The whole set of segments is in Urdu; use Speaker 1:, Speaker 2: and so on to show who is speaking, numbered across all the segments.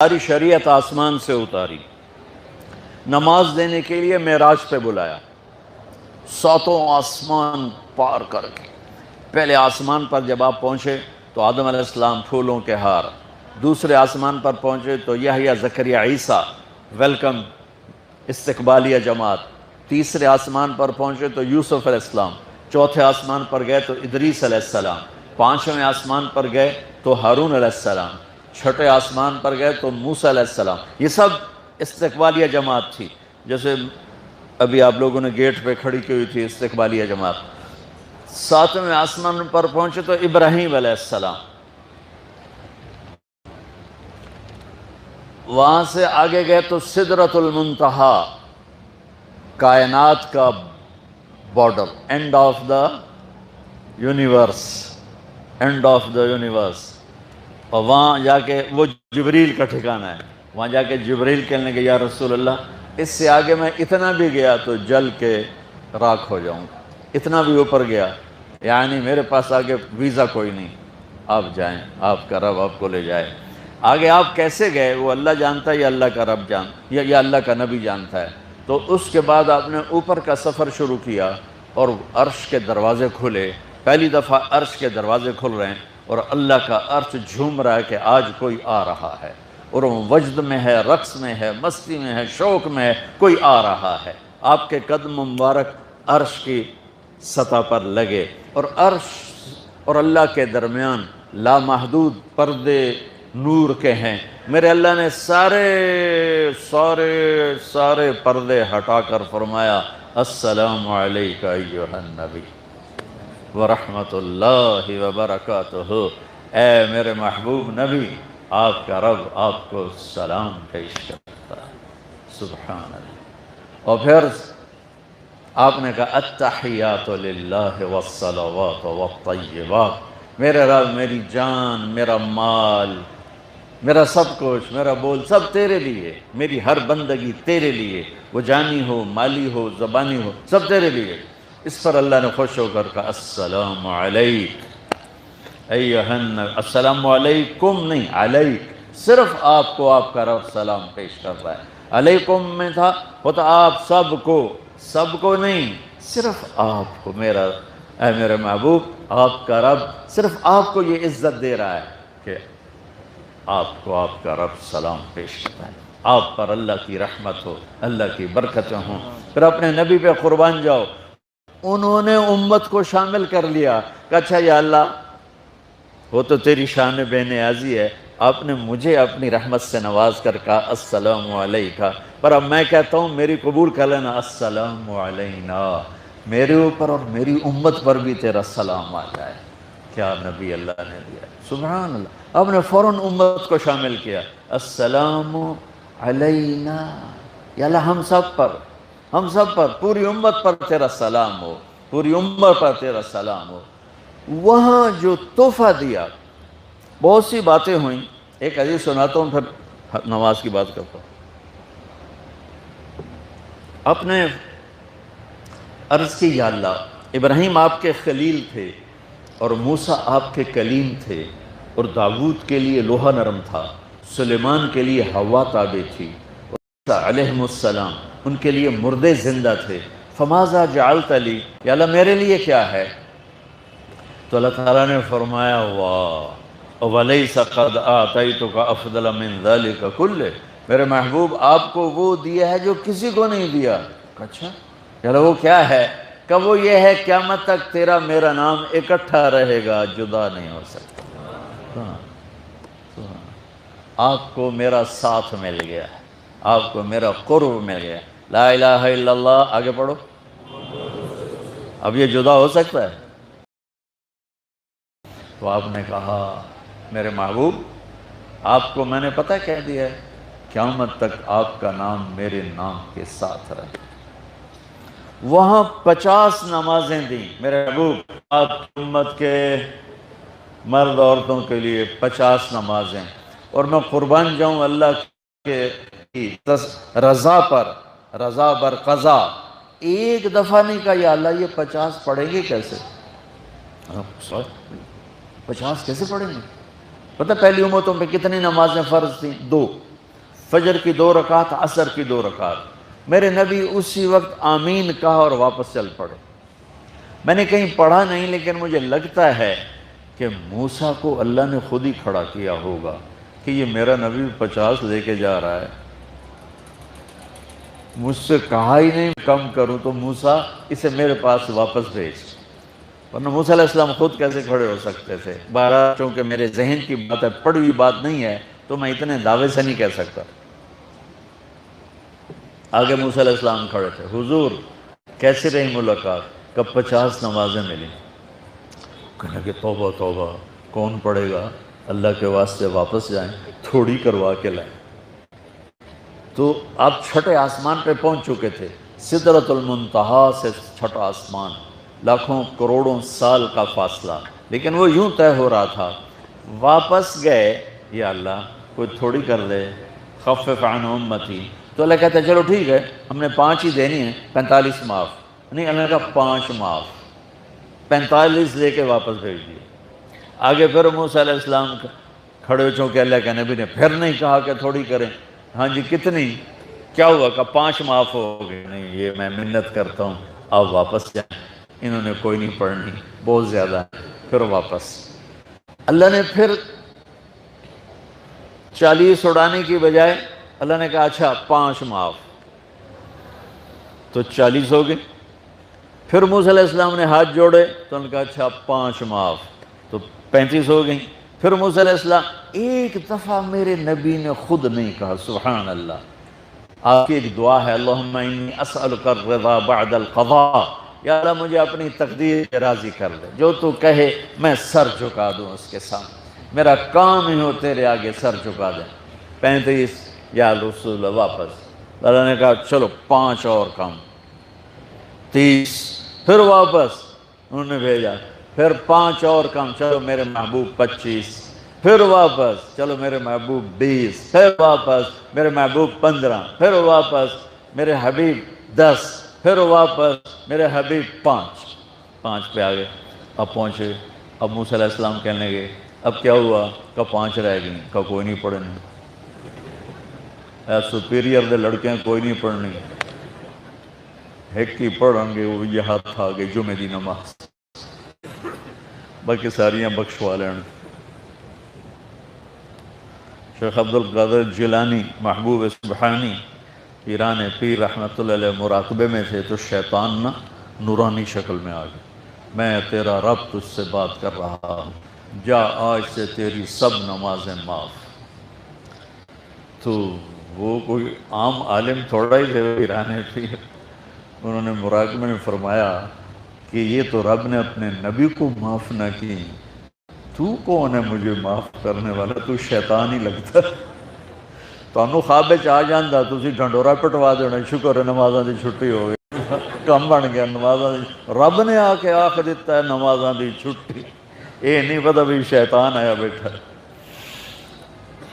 Speaker 1: ساری شریعت آسمان سے اتاری، نماز دینے کے لیے معراج پہ بلایا، ساتوں آسمان پار کر کے پہلے آسمان پر جب آپ پہنچے تو آدم علیہ السلام پھولوں کے ہار، دوسرے آسمان پر پہنچے تو یحییٰ زکریا عیسیٰ ویلکم استقبالیہ جماعت، تیسرے آسمان پر پہنچے تو یوسف علیہ السلام، چوتھے آسمان پر گئے تو ادریس علیہ السلام، پانچویں آسمان پر گئے تو ہارون علیہ السلام، چھٹے آسمان پر گئے تو موسیٰ علیہ السلام۔ یہ سب استقبالیہ جماعت تھی، جیسے ابھی آپ لوگوں نے گیٹ پہ کھڑی کی ہوئی تھی استقبالیہ جماعت۔ ساتویں آسمان پر پہنچے تو ابراہیم علیہ السلام، وہاں سے آگے گئے تو سدرۃ المنتہا، کائنات کا border, and of the universe, and of the universe. اور وہاں جا کے وہ جبریل کا ٹھکانہ ہے، وہاں جا کے جبریل کہنے کہ یا رسول اللہ اس سے آگے میں اتنا بھی گیا تو جل کے راکھ ہو جاؤں گا، اتنا بھی اوپر گیا یعنی میرے پاس آگے ویزا کوئی نہیں، آپ جائیں، آپ کا رب آپ کو لے جائے۔ آگے آپ کیسے گئے وہ اللہ جانتا ہے یا اللہ کا رب یا اللہ کا نبی جانتا ہے۔ تو اس کے بعد آپ نے اوپر کا سفر شروع کیا اور عرش کے دروازے کھلے، پہلی دفعہ عرش کے دروازے کھل رہے ہیں اور اللہ کا عرش جھوم رہا ہے کہ آج کوئی آ رہا ہے، اور وہ وجد میں ہے، رقص میں ہے، مستی میں ہے، شوق میں ہے، کوئی آ رہا ہے۔ آپ کے قدم مبارک عرش کی سطح پر لگے، اور عرش اور اللہ کے درمیان لامحدود پردے نور کے ہیں۔ میرے اللہ نے سارے پردے ہٹا کر فرمایا السلام علیک ایھا النبی ورحمۃ اللہ وبرکاتہ، اے میرے محبوب نبی، آپ کا رب آپ کو سلام پیش کرتا ہے۔ سبحان اللہ۔ اور پھر آپ نے کہا التحیات للہ والصلوات والطیبات، میرے رب میری جان، میرا مال، میرا سب کچھ، میرا بول سب تیرے لیے، میری ہر بندگی تیرے لیے، وہ جانی ہو، مالی ہو، زبانی ہو، سب تیرے لیے۔ اس پر اللہ نے خوش ہو کر کہا السلام علیک ایھا النبی، السلام علیکم نہیں، علیک، صرف آپ کو آپ کا رب سلام پیش کر رہا ہے۔ علیکم میں تھا ہوتا آپ سب کو نہیں، صرف آپ کو، میرا اے میرے محبوب، آپ کا رب صرف آپ کو یہ عزت دے رہا ہے کہ آپ کو آپ کا رب سلام پیش کرتا ہے، آپ پر اللہ کی رحمت ہو، اللہ کی برکتیں ہوں۔ پھر اپنے نبی پہ قربان جاؤ، انہوں نے امت کو شامل کر لیا کہ اچھا یا اللہ وہ تو تیری شان بے نیازی ہے، آپ نے مجھے اپنی رحمت سے نواز کر کہا السلام علیکہ، پر اب میں کہتا ہوں میری قبول کر لینا السلام علینا، میرے اوپر اور میری امت پر بھی تیرا سلام آ جائے۔ کیا نبی اللہ نے دیا، سبحان اللہ۔ آپ نے فوراً امت کو شامل کیا، السلام علینا، یا اللہ ہم سب پر پوری امت پر تیرا سلام ہو، پوری امت پر تیرا سلام ہو۔ وہاں جو تحفہ دیا، بہت سی باتیں ہوئیں، ایک حدیث سناتا ہوں پھر نماز کی بات کرتا ہوں۔ اپنے عرض کی یا اللہ ابراہیم آپ کے خلیل تھے اور موسیٰ آپ کے کلیم تھے، اور داؤد کے لیے لوہا نرم تھا، سلیمان کے لیے ہوا تابع تھی، اور عیسیٰ علیہ السلام ان کے لیے مردے زندہ تھے، فماذا جعلت لی، یا اللہ میرے لیے کیا ہے؟ تو اللہ تعالیٰ نے فرمایا واہ وَلَيْسَ قَدْ آتَيْتُكَ أَفْضَلَ مِنْ ذَلِكَ كُلِّهِ، میرے محبوب آپ کو وہ دیا ہے جو کسی کو نہیں دیا۔ اچھا چلو وہ کیا ہے؟ کہ وہ یہ ہے قیامت تک تیرا میرا نام اکٹھا رہے گا، جدا نہیں ہو سکتا۔ آپ کو میرا ساتھ مل گیا، آپ کو میرا قرب مل گیا، لا الہ الا اللہ، آگے پڑھو۔ اب یہ جدا ہو سکتا ہے؟ تو آپ نے کہا میرے محبوب آپ کو میں نے پتہ کہہ دیا ہے، قیامت تک آپ کا نام میرے نام کے ساتھ رہے۔ وہاں 50 نمازیں دیں میرے محبوب، آپ کی امت کے مرد عورتوں کے لیے 50 نمازیں، اور میں قربان جاؤں اللہ کے رضا پر قضا، ایک دفعہ نہیں کہا یا اللہ یہ 50 پڑھیں گے کیسے، 50 کیسے پڑھیں گے؟ پتہ پہلی امتوں پہ کتنی نمازیں فرض تھیں؟ 2، فجر کی 2 رکعت، عصر کی 2 رکعت۔ میرے نبی اسی وقت آمین کہا اور واپس چل پڑے۔ میں نے کہیں پڑھا نہیں، لیکن مجھے لگتا ہے کہ موسیٰ کو اللہ نے خود ہی کھڑا کیا ہوگا کہ یہ میرا نبی 50 لے کے جا رہا ہے، مجھ سے کہا ہی نہیں کم کروں، تو موسیٰ اسے میرے پاس واپس بھیج۔ ورنہ موسیٰ علیہ السلام خود کیسے کھڑے ہو سکتے تھے؟ بہرحال چونکہ میرے ذہن کی بات ہے، پڑھی ہوئی بات نہیں ہے، تو میں اتنے دعوے سے نہیں کہہ سکتا۔ آگے موسیٰ علیہ السلام کھڑے تھے، حضور کیسی رہی ملاقات؟ کب 50 نمازیں ملی۔ کہنے کہ توبہ توبہ، کون پڑھے گا؟ اللہ کے واسطے واپس جائیں، تھوڑی کروا کے لائیں۔ تو آپ چھٹے آسمان پہ پہنچ چکے تھے، سدرۃ المنتہا سے چھٹا آسمان، لاکھوں کروڑوں سال کا فاصلہ، لیکن وہ یوں طے ہو رہا تھا۔ واپس گئے، یا اللہ کوئی تھوڑی کر دے، خفف عن امتی، تو اللہ کہتا ہے چلو ٹھیک ہے، ہم نے 5 ہی دینی ہیں، 45 معاف نہیں، اللہ نے کہا 5 معاف، 45 لے کے واپس بھیج دیے۔ آگے پھر موسیٰ علیہ السلام کھڑے ہو، چونکہ اللہ کے نبی نے پھر نہیں کہا کہ تھوڑی کریں، ہاں جی کتنی، کیا ہوا؟ کہ 5 معاف ہو گئے۔ نہیں، یہ میں منت کرتا ہوں، آپ واپس جائیں، انہوں نے کوئی نہیں پڑھنی، بہت زیادہ ہے۔ پھر واپس اللہ نے پھر 40 اڑانے کی بجائے اللہ نے کہا اچھا 5 معاف، تو 40 ہو گئے۔ پھر موسیٰ علیہ السلام نے ہاتھ جوڑے تو انہوں نے کہا اچھا 5 معاف، تو 35 ہو گئیں۔ پھر موسیٰ علیہ السلام، ایک دفعہ میرے نبی نے خود نہیں کہا، سبحان اللہ۔ آپ کی ایک دعا ہے، اللہم انی اسألک الرضا بعد القضاء، یا اللہ مجھے اپنی تقدیر پہ راضی کر دے، جو تو کہے میں سر جھکا دوں اس کے سامنے، میرا کام ہی ہو تیرے آگے سر جھکا دیں۔ 35، یا رسول اللہ واپس۔ اللہ نے کہا چلو 5 اور کم، 30، پھر واپس انہوں نے بھیجا، پھر 5 اور کم، چلو میرے محبوب 25، پھر واپس چلو میرے محبوب 20، پھر واپس میرے محبوب 15، پھر واپس میرے حبیب 10، پھر واپس میرے حبیب 5 پہ آگئے۔ اب پہنچے، اب موسیٰ علیہ السلام کہنے لگے اب کیا ہوا؟ کہ 5 رہ گئیں، کہ کوئی نہیں پڑھنی، اے سپیریئر دے لڑکے کوئی نہیں پڑھنی، ایک ہی پڑھیں گے، وہ یہ ہاتھ آگے جمعے دی نماز، باقی ساریاں بخشوا لین۔ شیخ عبد القادر جیلانی محبوب سبحانی پیران پیر رحمۃ اللہ علیہ مراقبے میں تھے، تو شیطان نا نورانی شکل میں آ گیا، میں تیرا رب تجھ سے بات کر رہا ہوں، جا آج سے تیری سب نمازیں معاف۔ تو وہ کوئی عام عالم تھوڑا ہی تھے، پیران پیر، انہوں نے مراقبے میں فرمایا کہ یہ تو رب نے اپنے نبی کو معاف نہ کی، تو کون ہے مجھے معاف کرنے والا؟ تو شیطان ہی لگتا۔ تانوں خواب وچ آ جاندا تسی ڈھنڈورا پٹوا دینا، شکر ہے نمازاں دی چھٹی ہو گئی، کم بن گیا نمازاں دی، رب نے آ کے آکھ دیتا ہے نمازاں دی چھٹی، یہ نہیں پتہ بھی شیطان آیا بیٹھا۔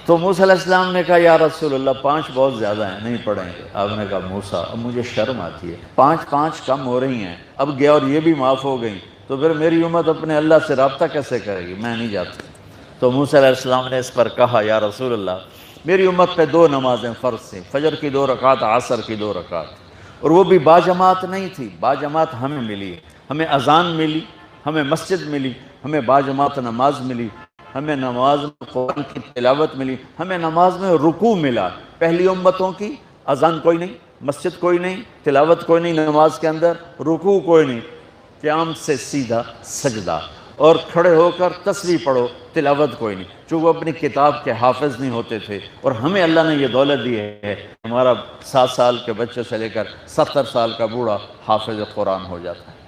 Speaker 1: تو موسیٰ علیہ السلام نے کہا یا رسول اللہ 5 بہت زیادہ ہیں، نہیں پڑھیں گے۔ آپ نے کہا موسیٰ اب مجھے شرم آتی ہے، 5 کم ہو رہی ہیں، اب گیا اور یہ بھی معاف ہو گئیں، تو پھر میری امت اپنے اللہ سے رابطہ کیسے کرے گی؟ میں نہیں جاتا۔ تو موسیٰ علیہ السلام نے اس پر کہا یا رسول اللہ میری امت پہ 2 نمازیں فرض تھیں، فجر کی 2 رکعت، عصر کی 2 رکعت، اور وہ بھی باجماعت نہیں تھی، باجماعت ہمیں ملی، ہمیں اذان ملی، ہمیں مسجد ملی، ہمیں باجماعت نماز ملی، ہمیں نماز میں قرآن کی تلاوت ملی، ہمیں نماز میں رکوع ملا۔ پہلی امتوں کی اذان کوئی نہیں، مسجد کوئی نہیں، تلاوت کوئی نہیں، نماز کے اندر رکوع کوئی نہیں، قیام سے سیدھا سجدہ، اور کھڑے ہو کر تسبیح پڑھو، تلاوت کوئی نہیں، چونکہ وہ اپنی کتاب کے حافظ نہیں ہوتے تھے۔ اور ہمیں اللہ نے یہ دولت دی ہے، ہمارا 7 سال کے بچے سے لے کر 70 سال کا بوڑھا حافظ قرآن ہو جاتا ہے۔